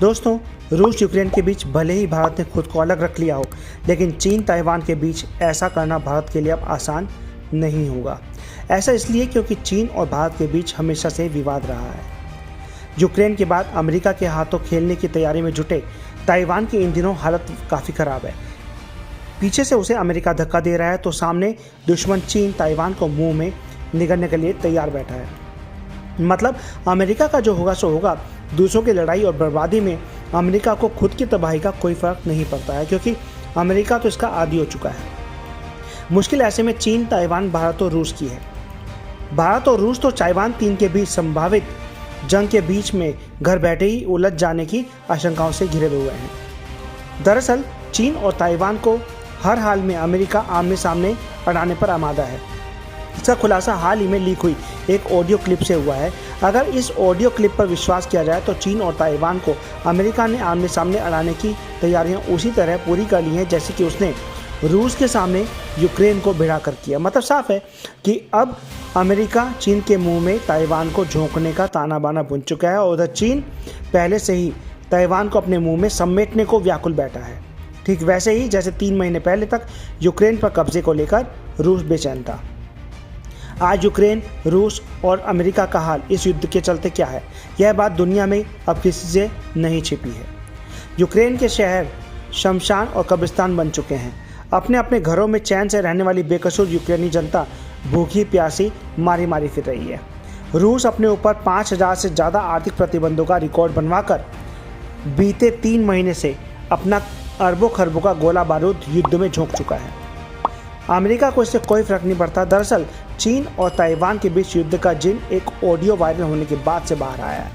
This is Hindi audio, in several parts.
दोस्तों, रूस यूक्रेन के बीच भले ही भारत ने खुद को अलग रख लिया हो, लेकिन चीन ताइवान के बीच ऐसा करना भारत के लिए अब आसान नहीं होगा। ऐसा इसलिए क्योंकि चीन और भारत के बीच हमेशा से विवाद रहा है। यूक्रेन के बाद अमेरिका के हाथों खेलने की तैयारी में जुटे ताइवान की इन दिनों हालत काफ़ी ख़राब है। पीछे से उसे अमेरिका धक्का दे रहा है तो सामने दुश्मन चीन ताइवान को मुंह में निगलने के लिए तैयार बैठा है। मतलब अमेरिका का जो होगा सो होगा। दूसरों की लड़ाई और बर्बादी में अमेरिका को खुद की तबाही का कोई फ़र्क नहीं पड़ता है, क्योंकि अमेरिका तो इसका आदी हो चुका है। मुश्किल ऐसे में चीन, ताइवान, भारत और रूस की है। भारत और रूस तो ताइवान 3 के बीच संभावित जंग के बीच में घर बैठे ही उलझ जाने की आशंकाओं से घिरे हुए हैं। दरअसल चीन और ताइवान को हर हाल में अमेरिका आमने सामने अड़ाने पर आमादा है। इसका खुलासा हाल ही में लीक हुई एक ऑडियो क्लिप से हुआ है। अगर इस ऑडियो क्लिप पर विश्वास किया जाए तो चीन और ताइवान को अमेरिका ने आमने सामने अड़ाने की तैयारियां उसी तरह पूरी कर ली हैं जैसे कि उसने रूस के सामने यूक्रेन को भिड़ा कर किया। मतलब साफ है कि अब अमेरिका चीन के मुंह में ताइवान को झोंकने का ताना बाना बुन चुका है और उधर चीन पहले से ही ताइवान को अपने मुंह में समेटने को व्याकुल बैठा है। ठीक वैसे ही जैसे 3 महीने पहले तक यूक्रेन पर कब्जे को लेकर रूस बेचैन था। आज यूक्रेन, रूस और अमेरिका का हाल इस युद्ध के चलते क्या है, यह बात दुनिया में अब किसी से नहीं छिपी है। यूक्रेन के शहर शमशान और कब्रिस्तान बन चुके हैं। अपने अपने घरों में चैन से रहने वाली बेकसूर यूक्रेनी जनता भूखी प्यासी मारी मारी फिर रही है। रूस अपने ऊपर 5000 से ज़्यादा आर्थिक प्रतिबंधों का रिकॉर्ड बनवाकर बीते 3 महीने से अपना अरबों खरबों का गोला बारूद युद्ध में झोंक चुका है। अमेरिका को इससे कोई फर्क नहीं पड़ता। दरअसल चीन और ताइवान के बीच युद्ध का जिन एक ऑडियो वायरल होने के बाद से बाहर आया है।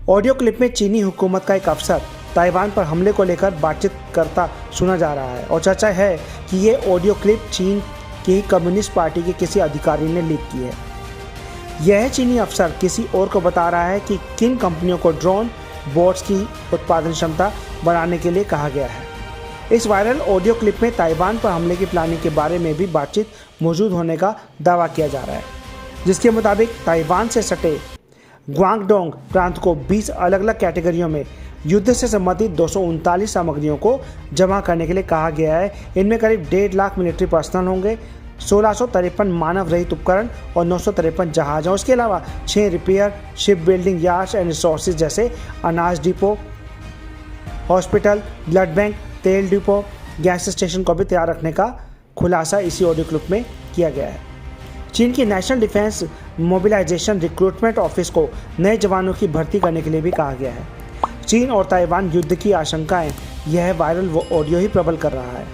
ऑडियो क्लिप में चीनी हुकूमत का एक अफसर ताइवान पर हमले को लेकर बातचीत करता सुना जा रहा है और चर्चा है कि ये ऑडियो क्लिप चीन की कम्युनिस्ट पार्टी के किसी अधिकारी ने लीक की है। यह चीनी अफसर किसी और को बता रहा है कि किन कंपनियों को ड्रोन बोट्स की उत्पादन क्षमता बढ़ाने के लिए कहा गया है। इस वायरल ऑडियो क्लिप में ताइवान पर हमले की प्लानिंग के बारे में भी बातचीत मौजूद होने का दावा किया जा रहा है, जिसके मुताबिक ताइवान से सटे ग्वांगडोंग प्रांत को 20 अलग अलग कैटेगरियों में युद्ध से संबंधित 239 सामग्रियों को जमा करने के लिए कहा गया है। इनमें करीब 1.5 लाख मिलिट्री पर्सनल होंगे, 1653 मानव रहित उपकरण और 953 जहाज हैं। उसके अलावा 6 repair, ship building yards and resources जैसे अनाज डिपो, हॉस्पिटल, ब्लड बैंक, तेल डिपो, गैस स्टेशन को भी तैयार रखने का खुलासा इसी ऑडियो क्लिप में किया गया है। चीन की national defence mobilisation recruitment office को नए जवानों की भर्ती करने के लिए भी कहा गया है। चीन और ताइवान युद्ध की आशंकाएं यह वायरल वो ऑडियो ही प्रबल कर रहा है।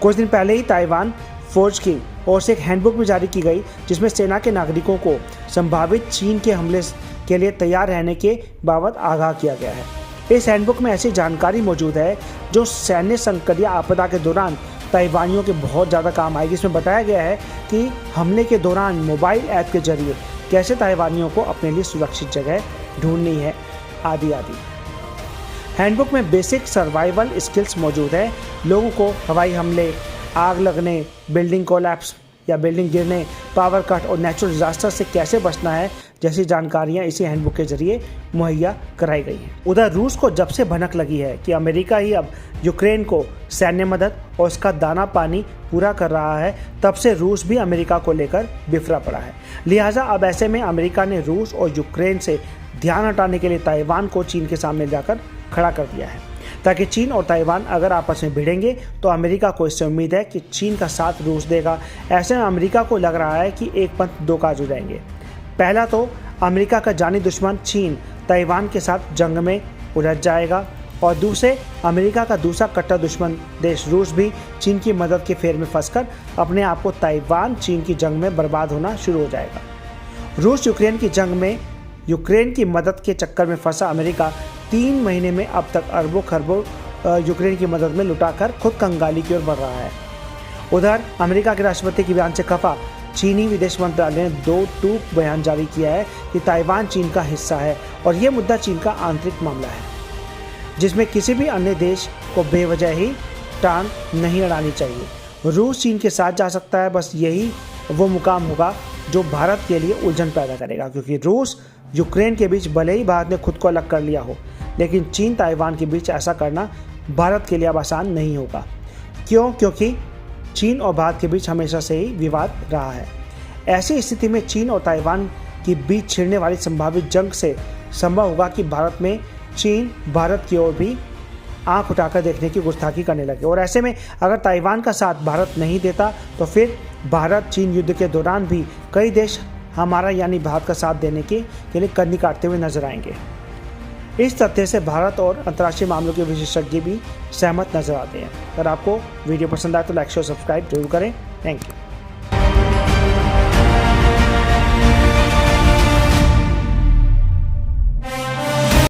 कुछ दिन पहले ही ताइवान फौज की ओर से एक हैंडबुक भी जारी की गई, जिसमें सेना के नागरिकों को संभावित चीन के हमले के लिए तैयार रहने के बाबत आगाह किया गया है। इस हैंडबुक में ऐसी जानकारी मौजूद है जो सैन्य संकट या आपदा के दौरान ताइवानियों के बहुत ज़्यादा काम आएगी। इसमें बताया गया है कि हमले के दौरान मोबाइल ऐप के जरिए कैसे ताइवानियों को अपने लिए सुरक्षित जगह ढूंढनी है, आदि आदि। हैंडबुक में बेसिक सर्वाइवल स्किल्स मौजूद है। लोगों को हवाई हमले, आग लगने, बिल्डिंग कोलैप्स या बिल्डिंग गिरने, पावर कट और नेचुरल डिजास्टर से कैसे बचना है जैसी जानकारियां इसी हैंडबुक के जरिए मुहैया कराई गई हैं। उधर रूस को जब से भनक लगी है कि अमेरिका ही अब यूक्रेन को सैन्य मदद और उसका दाना पानी पूरा कर रहा है, तब से रूस भी अमेरिका को लेकर बिफरा पड़ा है। लिहाजा अब ऐसे में अमेरिका ने रूस और यूक्रेन से ध्यान हटाने के लिए ताइवान को चीन के सामने जाकर खड़ा कर दिया है, ताकि चीन और ताइवान अगर आपस में भिड़ेंगे तो अमेरिका को इससे उम्मीद है कि चीन का साथ रूस देगा। ऐसे में अमेरिका को लग रहा है कि एक पंथ दो काज हो जाएंगे। पहला तो अमेरिका का जानी दुश्मन चीन ताइवान के साथ जंग में उलझ जाएगा और दूसरे अमेरिका का दूसरा कट्टर दुश्मन देश रूस भी चीन की मदद के फेर में फंसकर अपने आप को ताइवान चीन की जंग में बर्बाद होना शुरू हो जाएगा। रूस यूक्रेन की जंग में यूक्रेन की मदद के चक्कर में फंसा अमेरिका 3 महीने में अब तक अरबों खरबों यूक्रेन की मदद में लुटाकर खुद कंगाली की ओर बढ़ रहा है। उधर अमेरिका के राष्ट्रपति के बयान से खफा चीनी विदेश मंत्रालय ने 2 टूक बयान जारी किया है कि ताइवान चीन का हिस्सा है और ये मुद्दा चीन का आंतरिक मामला है, जिसमें किसी भी अन्य देश को बेवजह ही टांग नहीं अड़ानी चाहिए। रूस चीन के साथ जा सकता है, बस यही वो मुकाम होगा जो भारत के लिए उलझन पैदा करेगा, क्योंकि रूस यूक्रेन के बीच भले ही भारत ने खुद को अलग कर लिया हो, लेकिन चीन ताइवान के बीच ऐसा करना भारत के लिए अब आसान नहीं होगा। क्यों? क्योंकि चीन और भारत के बीच हमेशा से ही विवाद रहा है। ऐसी स्थिति में चीन और ताइवान के बीच छिड़ने वाली संभावित जंग से संभव होगा कि भारत में चीन भारत की ओर भी आंख उठाकर देखने की गुस्ताखी करने लगे। और ऐसे में अगर ताइवान का साथ भारत नहीं देता तो फिर भारत चीन युद्ध के दौरान भी कई देश हमारा यानी भारत का साथ देने के लिए कन्नी काटते हुए नजर आएंगे। इस तथ्य से भारत और अंतर्राष्ट्रीय मामलों के विशेषज्ञ भी सहमत नजर आते हैं। अगर आपको वीडियो पसंद आए तो लाइक शेयर सब्सक्राइब जरूर करें। Thank you.